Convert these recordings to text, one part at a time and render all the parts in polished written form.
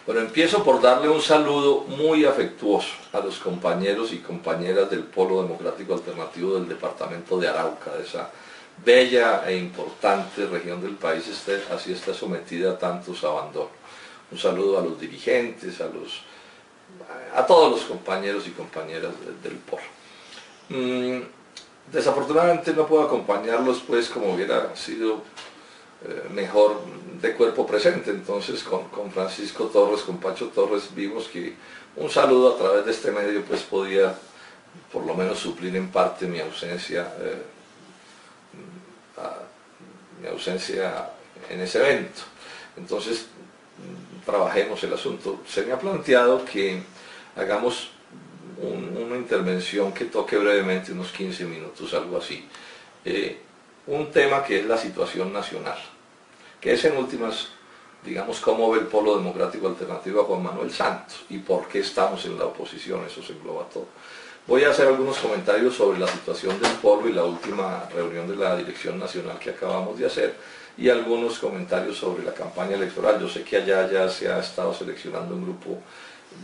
Bueno, empiezo por darle un saludo muy afectuoso a los compañeros y compañeras del Polo Democrático Alternativo del departamento de Arauca, de esa bella e importante región del país, así está sometida a tantos abandonos. Un saludo a los dirigentes, a todos los compañeros y compañeras del Polo. Desafortunadamente no puedo acompañarlos, pues, como hubiera sido mejor de cuerpo presente. Entonces con Francisco Torres, con Pacho Torres, vimos que un saludo a través de este medio pues podía por lo menos suplir en parte mi ausencia en ese evento. Entonces trabajemos el asunto. Se me ha planteado que hagamos una intervención que toque brevemente unos 15 minutos, algo así. Un tema que es la situación nacional, que es en últimas, digamos, cómo ve el Polo Democrático Alternativo a Juan Manuel Santos y por qué estamos en la oposición, eso se engloba todo. Voy a hacer algunos comentarios sobre la situación del Polo y la última reunión de la Dirección Nacional que acabamos de hacer, y algunos comentarios sobre la campaña electoral. Yo sé que allá ya se ha estado seleccionando un grupo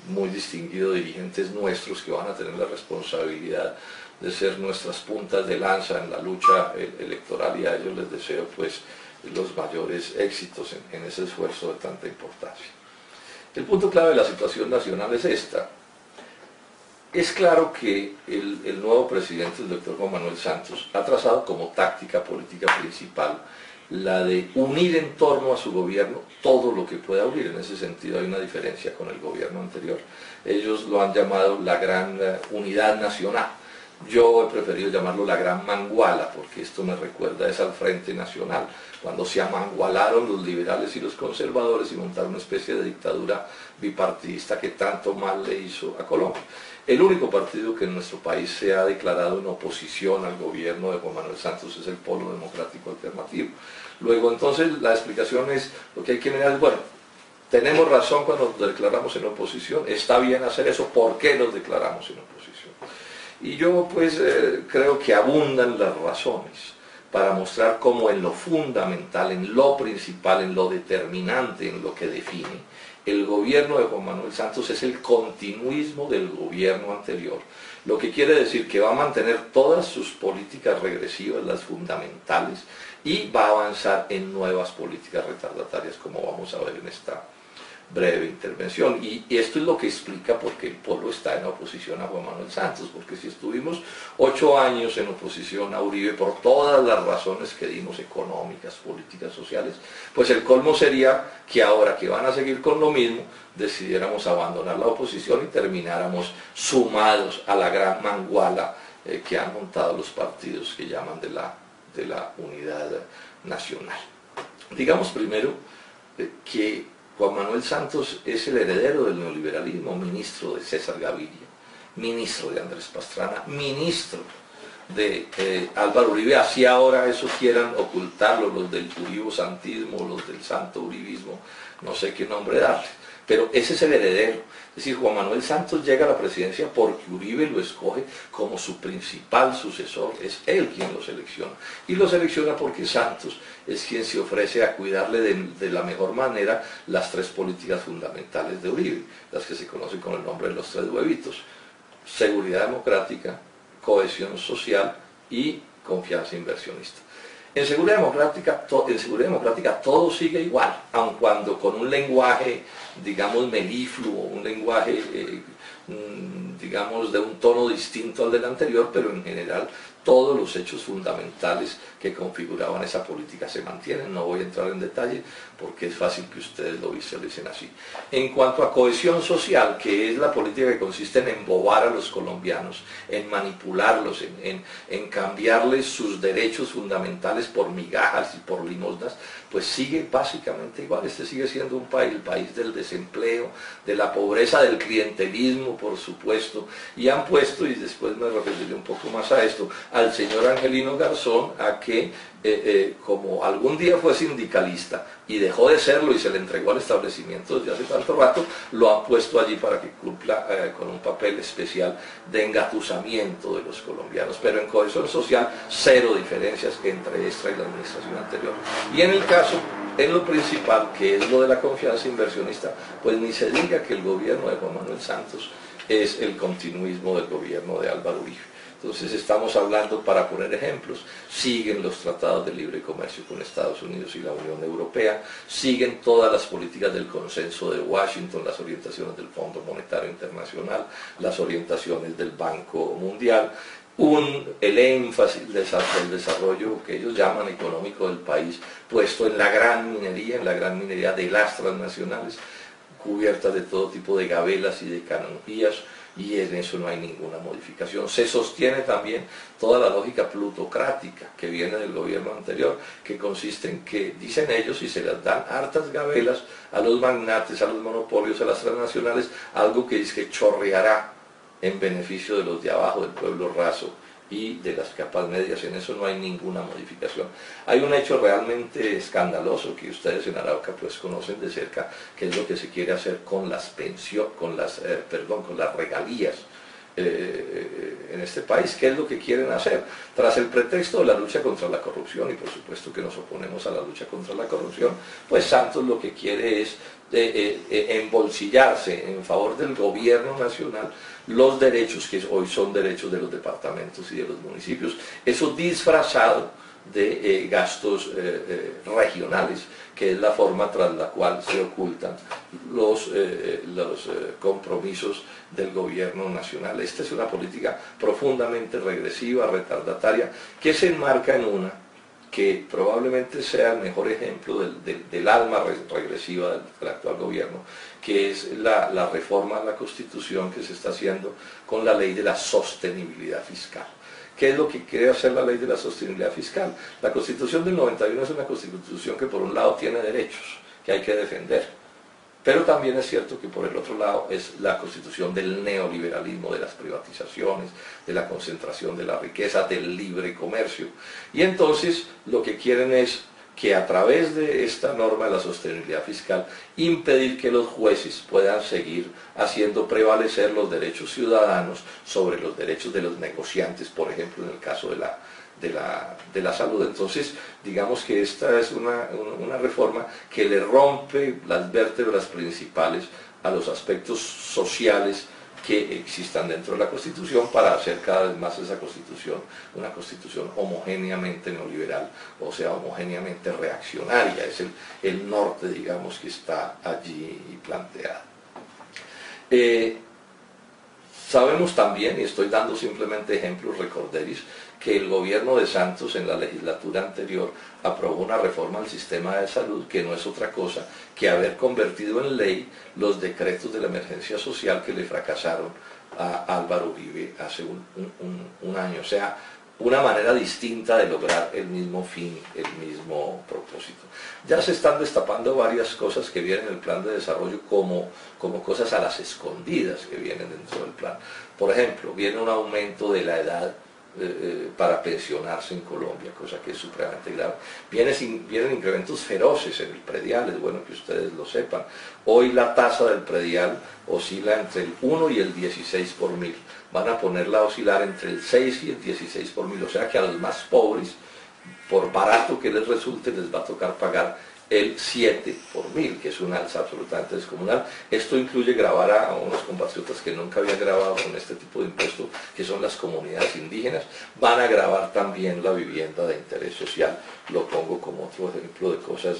muy distinguido de dirigentes nuestros que van a tener la responsabilidad de ser nuestras puntas de lanza en la lucha electoral, y a ellos les deseo pues los mayores éxitos en ese esfuerzo de tanta importancia. El punto clave de la situación nacional es esta. Es claro que el nuevo presidente, el doctor Juan Manuel Santos, ha trazado como táctica política principal la de unir en torno a su gobierno todo lo que pueda unir. En ese sentido hay una diferencia con el gobierno anterior. Ellos lo han llamado la gran unidad nacional. Yo he preferido llamarlo la gran manguala, porque esto me recuerda al Frente Nacional, cuando se amangualaron los liberales y los conservadores y montaron una especie de dictadura bipartidista que tanto mal le hizo a Colombia. El único partido que en nuestro país se ha declarado en oposición al gobierno de Juan Manuel Santos es el Polo Democrático Alternativo. Luego, entonces, la explicación es, lo que hay que mirar es, bueno, tenemos razón cuando nos declaramos en oposición, está bien hacer eso, ¿por qué nos declaramos en oposición? Y yo pues creo que abundan las razones para mostrar cómo en lo fundamental, en lo principal, en lo determinante, en lo que define, el gobierno de Juan Manuel Santos es el continuismo del gobierno anterior, lo que quiere decir que va a mantener todas sus políticas regresivas, las fundamentales, y va a avanzar en nuevas políticas retardatarias, como vamos a ver en esta breve intervención. Y esto es lo que explica por qué el Polo está en oposición a Juan Manuel Santos, porque si estuvimos 8 años en oposición a Uribe por todas las razones que dimos, económicas, políticas, sociales, pues el colmo sería que ahora que van a seguir con lo mismo, decidiéramos abandonar la oposición y termináramos sumados a la gran manguala que han montado los partidos que llaman de la unidad nacional. Digamos primero que Juan Manuel Santos es el heredero del neoliberalismo, ministro de César Gaviria, ministro de Andrés Pastrana, ministro de Álvaro Uribe, así ahora eso quieran ocultarlo los del uribosantismo, los del santo uribismo, no sé qué nombre darle, pero ese es el heredero. Es decir, Juan Manuel Santos llega a la presidencia porque Uribe lo escoge como su principal sucesor, es él quien lo selecciona, y lo selecciona porque Santos es quien se ofrece a cuidarle de la mejor manera las 3 políticas fundamentales de Uribe, las que se conocen con el nombre de los 3 huevitos: seguridad democrática, cohesión social y confianza inversionista. En seguridad democrática todo sigue igual, aun cuando con un lenguaje, digamos, melifluo, un lenguaje, digamos, de un tono distinto al del anterior, pero en general todos los hechos fundamentales que configuraban esa política se mantienen. No voy a entrar en detalle porque es fácil que ustedes lo visualicen así. En cuanto a cohesión social, que es la política que consiste en embobar a los colombianos, en manipularlos, en cambiarles sus derechos fundamentales por migajas y por limosnas, pues sigue básicamente igual. Este sigue siendo un país, el país del desempleo, de la pobreza, del clientelismo, por supuesto, y han puesto, y después me referiré un poco más a esto, al señor Angelino Garzón a que, como algún día fue sindicalista y dejó de serlo y se le entregó al establecimiento desde hace tanto rato, lo han puesto allí para que cumpla con un papel especial de engatusamiento de los colombianos, pero en cohesión social 0 diferencias entre esta y la administración anterior. Y en el caso en lo principal, que es lo de la confianza inversionista, pues ni se diga que el gobierno de Juan Manuel Santos es el continuismo del gobierno de Álvaro Uribe. Entonces estamos hablando, para poner ejemplos, siguen los tratados de libre comercio con Estados Unidos y la Unión Europea, siguen todas las políticas del consenso de Washington, las orientaciones del Fondo Monetario Internacional, las orientaciones del Banco Mundial, el énfasis del desarrollo que ellos llaman económico del país, puesto en la gran minería de las transnacionales, cubiertas de todo tipo de gabelas y de canonjías, y en eso no hay ninguna modificación. Se sostiene también toda la lógica plutocrática que viene del gobierno anterior, que consiste en que, dicen ellos, y se les dan hartas gabelas a los magnates, a los monopolios, a las transnacionales, algo que es que chorreará en beneficio de los de abajo, del pueblo raso y de las capas medias. En eso no hay ninguna modificación. Hay un hecho realmente escandaloso que ustedes en Arauca pues conocen de cerca, que es lo que se quiere hacer con las con las regalías en este país. ¿Qué es lo que quieren hacer? Tras el pretexto de la lucha contra la corrupción, y por supuesto que nos oponemos a la lucha contra la corrupción, pues Santos lo que quiere es embolsillarse en favor del gobierno nacional los derechos que hoy son derechos de los departamentos y de los municipios, eso disfrazado de gastos regionales, que es la forma tras la cual se ocultan los compromisos del gobierno nacional. Esta es una política profundamente regresiva, retardataria, que se enmarca en una que probablemente sea el mejor ejemplo del alma regresiva del actual gobierno, que es la reforma a la Constitución que se está haciendo con la ley de la sostenibilidad fiscal. ¿Qué es lo que quiere hacer la ley de la sostenibilidad fiscal? La Constitución del 91 es una Constitución que por un lado tiene derechos que hay que defender, pero también es cierto que por el otro lado es la constitución del neoliberalismo, de las privatizaciones, de la concentración de la riqueza, del libre comercio. Y entonces lo que quieren es que a través de esta norma de la sostenibilidad fiscal impedir que los jueces puedan seguir haciendo prevalecer los derechos ciudadanos sobre los derechos de los negociantes, por ejemplo en el caso de la salud. Entonces, digamos que esta es una reforma que le rompe las vértebras principales a los aspectos sociales que existan dentro de la Constitución, para hacer cada vez más esa Constitución una Constitución homogéneamente neoliberal, o sea, homogéneamente reaccionaria. Es el norte, digamos, que está allí planteado. Sabemos también, y estoy dando simplemente ejemplos recorderis, que el gobierno de Santos en la legislatura anterior aprobó una reforma al sistema de salud que no es otra cosa que haber convertido en ley los decretos de la emergencia social que le fracasaron a Álvaro Uribe hace un año. O sea, una manera distinta de lograr el mismo fin, el mismo propósito. Ya se están destapando varias cosas que vienen en el plan de desarrollo como cosas a las escondidas que vienen dentro del plan. Por ejemplo, viene un aumento de la edad para pensionarse en Colombia, cosa que es supremamente grave. Vienen incrementos feroces en el predial, es bueno que ustedes lo sepan. Hoy la tasa del predial oscila entre el 1 y el 16 por mil. Van a ponerla a oscilar entre el 6 y el 16 por mil, o sea que a los más pobres, por barato que les resulte, les va a tocar pagar el 7 por mil, que es una alza absolutamente descomunal. Esto incluye gravar a unos compatriotas que nunca habían grabado con este tipo de impuesto, que son las comunidades indígenas. Van a gravar también la vivienda de interés social. Lo pongo como otro ejemplo de cosas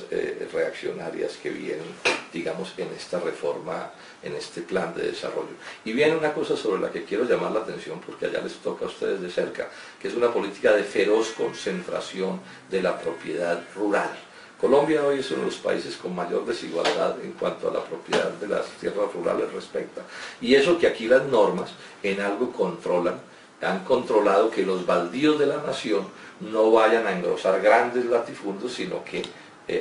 reaccionarias que vienen, digamos, en esta reforma, en este plan de desarrollo. Y viene una cosa sobre la que quiero llamar la atención, porque allá les toca a ustedes de cerca, que es una política de feroz concentración de la propiedad rural. Colombia hoy es uno de los países con mayor desigualdad en cuanto a la propiedad de las tierras rurales respecta. Y eso que aquí las normas en algo controlan, han controlado que los baldíos de la nación no vayan a engrosar grandes latifundios, sino que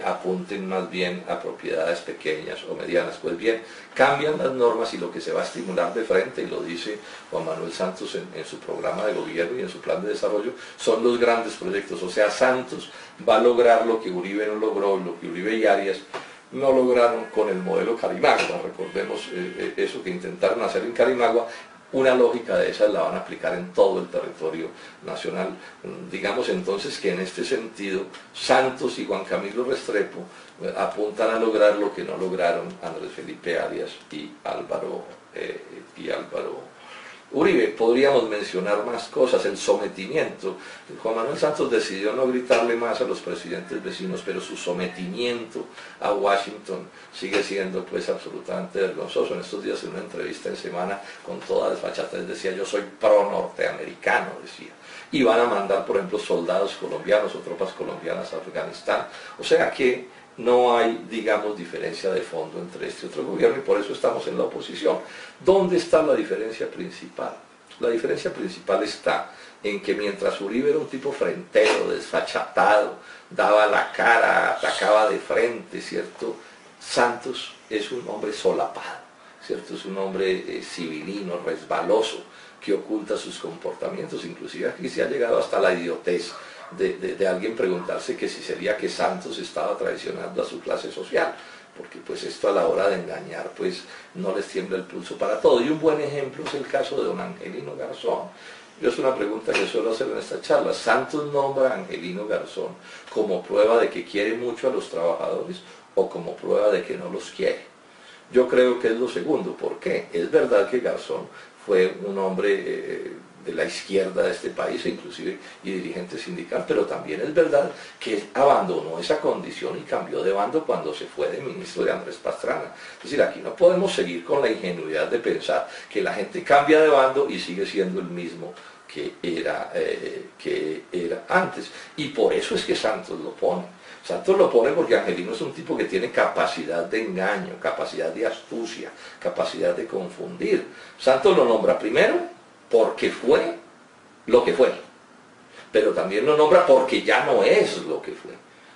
apunten más bien a propiedades pequeñas o medianas. Pues bien, cambian las normas y lo que se va a estimular de frente, y lo dice Juan Manuel Santos en su programa de gobierno y en su plan de desarrollo, son los grandes proyectos. O sea, Santos va a lograr lo que Uribe no logró, lo que Uribe y Arias no lograron con el modelo Carimagua. Recordemos eso que intentaron hacer en Carimagua, una lógica de esas la van a aplicar en todo el territorio nacional. Digamos entonces que en este sentido Santos y Juan Camilo Restrepo apuntan a lograr lo que no lograron Andrés Felipe Arias y Álvaro Uribe. Podríamos mencionar más cosas, el sometimiento. Juan Manuel Santos decidió no gritarle más a los presidentes vecinos, pero su sometimiento a Washington sigue siendo pues absolutamente vergonzoso. En estos días en una entrevista en Semana, con toda desfachatez, decía: yo soy pro norteamericano, decía. Y van a mandar, por ejemplo, soldados colombianos o tropas colombianas a Afganistán. O sea que no hay, digamos, diferencia de fondo entre este y otro gobierno, y por eso estamos en la oposición. ¿Dónde está la diferencia principal? La diferencia principal está en que mientras Uribe era un tipo frentero, desfachatado, daba la cara, atacaba de frente, ¿cierto? Santos es un hombre solapado, ¿cierto? Es un hombre civilino, resbaloso, que oculta sus comportamientos. Inclusive aquí se ha llegado hasta la idiotez de alguien preguntarse que si sería que Santos estaba traicionando a su clase social, porque pues esto a la hora de engañar pues no les tiembla el pulso para todo. Y un buen ejemplo es el caso de don Angelino Garzón. Yo es una pregunta que suelo hacer en esta charla. ¿Santos nombra a Angelino Garzón como prueba de que quiere mucho a los trabajadores o como prueba de que no los quiere? Yo creo que es lo segundo. ¿Por qué? Es verdad que Garzón fue un hombre de la izquierda de este país, inclusive y dirigente sindical, pero también es verdad que abandonó esa condición y cambió de bando cuando se fue de ministro de Andrés Pastrana. Es decir, aquí no podemos seguir con la ingenuidad de pensar que la gente cambia de bando y sigue siendo el mismo que era antes. Y por eso es que Santos lo pone. Santos lo pone porque Angelino es un tipo que tiene capacidad de engaño, capacidad de astucia, capacidad de confundir. Santos lo nombra primero porque fue lo que fue, pero también lo nombra porque ya no es lo que fue.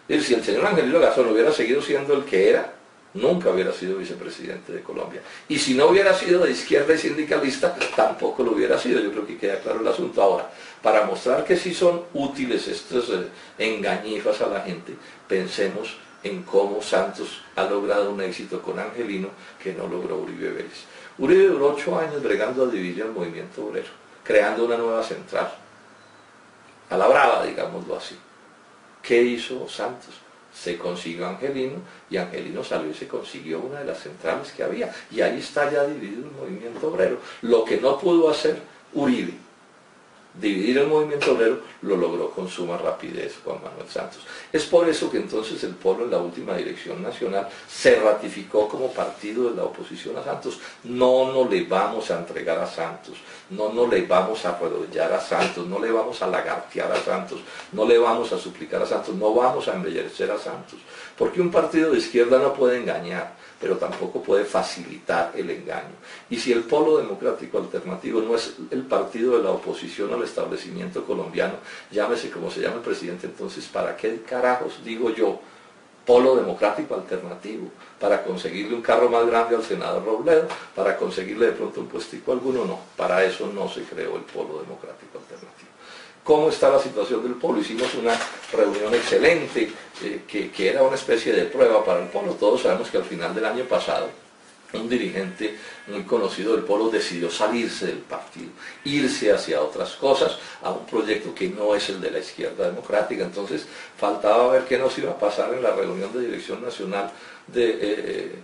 Es decir, si el señor Angelino Garzón hubiera seguido siendo el que era, nunca hubiera sido vicepresidente de Colombia. Y si no hubiera sido de izquierda y sindicalista, tampoco lo hubiera sido. Yo creo que queda claro el asunto. Ahora, para mostrar que sí son útiles estos engañifas a la gente, pensemos en cómo Santos ha logrado un éxito con Angelino que no logró Uribe Vélez. Uribe duró 8 años bregando a dividir el movimiento obrero, creando una nueva central, a la brava, digámoslo así. ¿Qué hizo Santos? Se consiguió Angelino, y Angelino salió y se consiguió una de las centrales que había, y ahí está ya dividido el movimiento obrero. Lo que no pudo hacer Uribe, dividir el movimiento obrero, lo logró con suma rapidez Juan Manuel Santos. Es por eso que entonces el Polo en la última dirección nacional se ratificó como partido de la oposición a Santos. No nos le vamos a entregar a Santos, no nos le vamos a arrodillar a Santos, no le vamos a lagartear a Santos, no le vamos a suplicar a Santos, no vamos a embellecer a Santos, porque un partido de izquierda no puede engañar, pero tampoco puede facilitar el engaño. Y si el Polo Democrático Alternativo no es el partido de la oposición al establecimiento colombiano, llámese como se llama el presidente, entonces ¿para qué carajos digo yo Polo Democrático Alternativo? ¿Para conseguirle un carro más grande al senador Robledo? ¿Para conseguirle de pronto un puestico alguno? No, para eso no se creó el Polo Democrático Alternativo. ¿Cómo está la situación del Polo? Hicimos una reunión excelente, que era una especie de prueba para el Polo. Todos sabemos que al final del año pasado, un dirigente muy conocido del Polo decidió salirse del partido, irse hacia otras cosas, a un proyecto que no es el de la izquierda democrática. Entonces faltaba ver qué nos iba a pasar en la reunión de dirección nacional de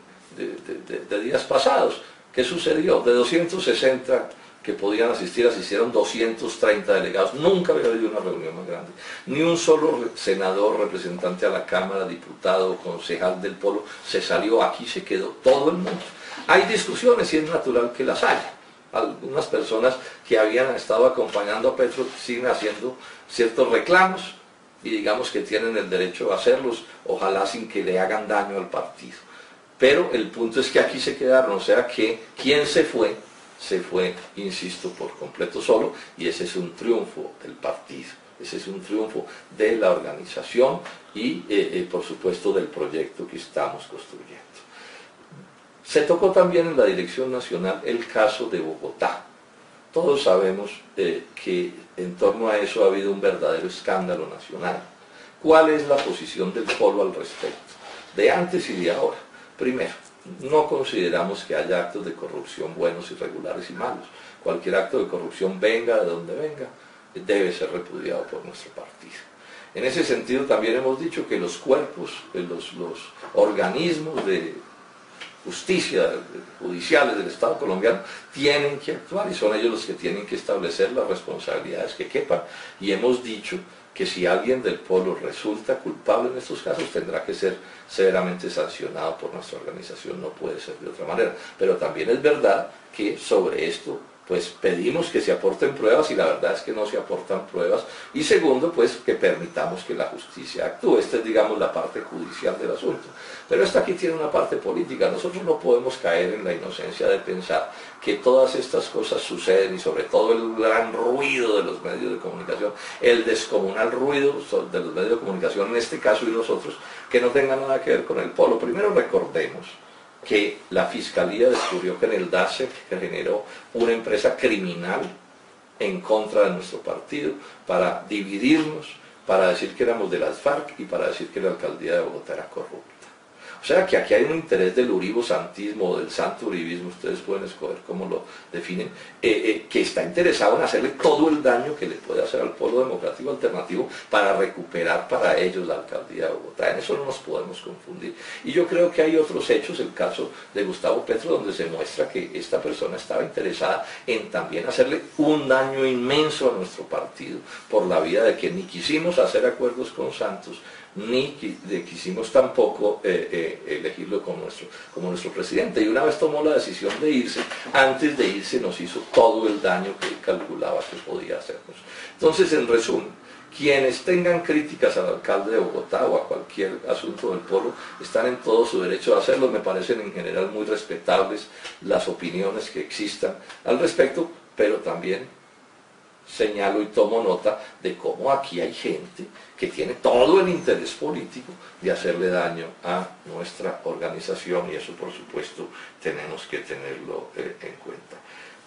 días pasados. ¿Qué sucedió? De 260 que podían asistir, asistieron 230 delegados. Nunca había habido una reunión más grande. Ni un solo senador, representante a la Cámara, diputado, concejal del Polo se salió. Aquí se quedó todo el mundo. Hay discusiones y es natural que las haya. Algunas personas que habían estado acompañando a Petro siguen haciendo ciertos reclamos y digamos que tienen el derecho a hacerlos, ojalá sin que le hagan daño al partido. Pero el punto es que aquí se quedaron, o sea que quien se fue, insisto, por completo solo, y ese es un triunfo del partido, ese es un triunfo de la organización y por supuesto del proyecto que estamos construyendo. Se tocó también en la dirección nacional el caso de Bogotá. Todos sabemos que en torno a eso ha habido un verdadero escándalo nacional. ¿Cuál es la posición del Polo al respecto? De antes y de ahora. Primero, no consideramos que haya actos de corrupción buenos, irregulares y malos. cualquier acto de corrupción, venga de donde venga, debe ser repudiado por nuestro partido. En ese sentido también hemos dicho que los cuerpos, los organismos de justicia judiciales del Estado colombiano tienen que actuar y son ellos los que tienen que establecer las responsabilidades que quepan, y hemos dicho que si alguien del polo resulta culpable en estos casos tendrá que ser severamente sancionado por nuestra organización, no puede ser de otra manera. Pero también es verdad que sobre esto pues pedimos que se aporten pruebas y la verdad es que no se aportan pruebas, y segundo, pues que permitamos que la justicia actúe. Esta es, digamos, la parte judicial del asunto. Pero esta aquí tiene una parte política. Nosotros no podemos caer en la inocencia de pensar que todas estas cosas suceden, y sobre todo el gran ruido de los medios de comunicación, el descomunal ruido de los medios de comunicación en este caso y los otros, que no tengan nada que ver con el polo. Primero recordemos que la Fiscalía descubrió que en el DASE se generó una empresa criminal en contra de nuestro partido para dividirnos, para decir que éramos de las FARC y para decir que la alcaldía de Bogotá era corrupta. O sea que aquí hay un interés del uribo-santismo o del santo uribismo, ustedes pueden escoger cómo lo definen, que está interesado en hacerle todo el daño que le puede hacer al Polo Democrático Alternativo para recuperar para ellos la alcaldía de Bogotá. En eso no nos podemos confundir. Y yo creo que hay otros hechos, el caso de Gustavo Petro, donde se muestra que esta persona estaba interesada en también hacerle un daño inmenso a nuestro partido, por la vía de que ni quisimos hacer acuerdos con Santos, ni quisimos tampoco elegirlo como nuestro presidente. Y una vez tomó la decisión de irse, antes de irse nos hizo todo el daño que él calculaba que podía hacernos. Entonces, en resumen, quienes tengan críticas al alcalde de Bogotá o a cualquier asunto del polo, están en todo su derecho de hacerlo. Me parecen en general muy respetables las opiniones que existan al respecto, pero también señalo y tomo nota de cómo aquí hay gente que tiene todo el interés político de hacerle daño a nuestra organización, y eso por supuesto tenemos que tenerlo en cuenta.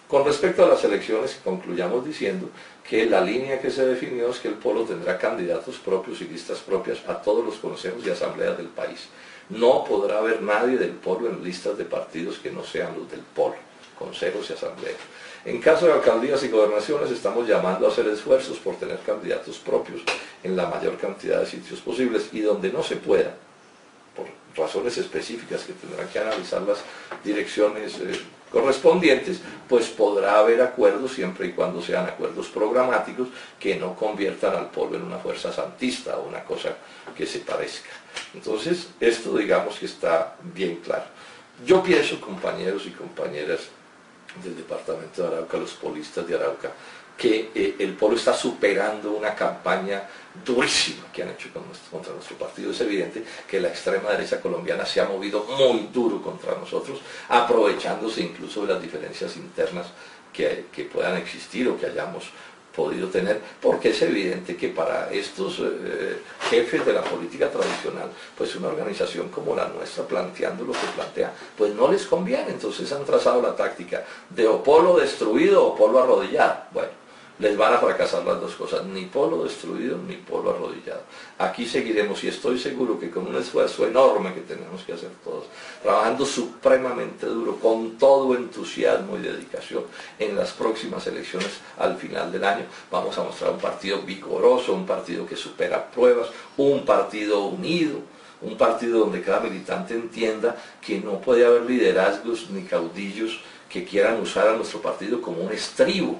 Con respecto a las elecciones, concluyamos diciendo que la línea que se definió es que el polo tendrá candidatos propios y listas propias a todos los consejos y asambleas del país. No podrá haber nadie del polo en listas de partidos que no sean los del polo, consejos y asambleas. En caso de alcaldías y gobernaciones, estamos llamando a hacer esfuerzos por tener candidatos propios en la mayor cantidad de sitios posibles, y donde no se pueda, por razones específicas que tendrán que analizar las direcciones correspondientes, pues podrá haber acuerdos siempre y cuando sean acuerdos programáticos que no conviertan al polo en una fuerza santista o una cosa que se parezca. Entonces, esto digamos que está bien claro. Yo pienso, compañeros y compañeras del departamento de Arauca, los polistas de Arauca, que el polo está superando una campaña durísima que han hecho contra nuestro partido. Es evidente que la extrema derecha colombiana se ha movido muy duro contra nosotros, aprovechándose incluso de las diferencias internas que puedan existir o que hayamos podido tener, porque es evidente que para estos jefes de la política tradicional, pues una organización como la nuestra, planteando lo que plantea, pues no les conviene. Entonces han trazado la táctica de o polo destruido o polo arrodillado. Bueno, les van a fracasar las dos cosas, ni polo destruido ni polo arrodillado. Aquí seguiremos, y estoy seguro que con un esfuerzo enorme que tenemos que hacer todos, trabajando supremamente duro, con todo entusiasmo y dedicación, en las próximas elecciones al final del año, vamos a mostrar un partido vigoroso, un partido que supera pruebas, un partido unido, un partido donde cada militante entienda que no puede haber liderazgos ni caudillos que quieran usar a nuestro partido como un estribo,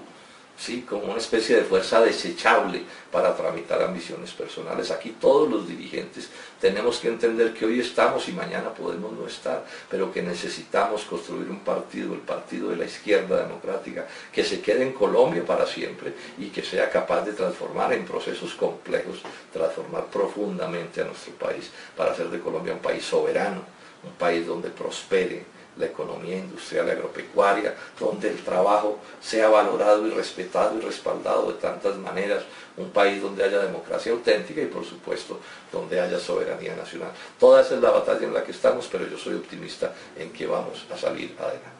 ¿sí? Como una especie de fuerza desechable para tramitar ambiciones personales. Aquí todos los dirigentes tenemos que entender que hoy estamos y mañana podemos no estar, pero que necesitamos construir un partido, el partido de la izquierda democrática, que se quede en Colombia para siempre y que sea capaz de transformar en procesos complejos, transformar profundamente a nuestro país, para hacer de Colombia un país soberano, un país donde prospere la economía industrial y agropecuaria, donde el trabajo sea valorado y respetado y respaldado de tantas maneras, un país donde haya democracia auténtica y por supuesto donde haya soberanía nacional. Toda esa es la batalla en la que estamos, pero yo soy optimista en que vamos a salir adelante.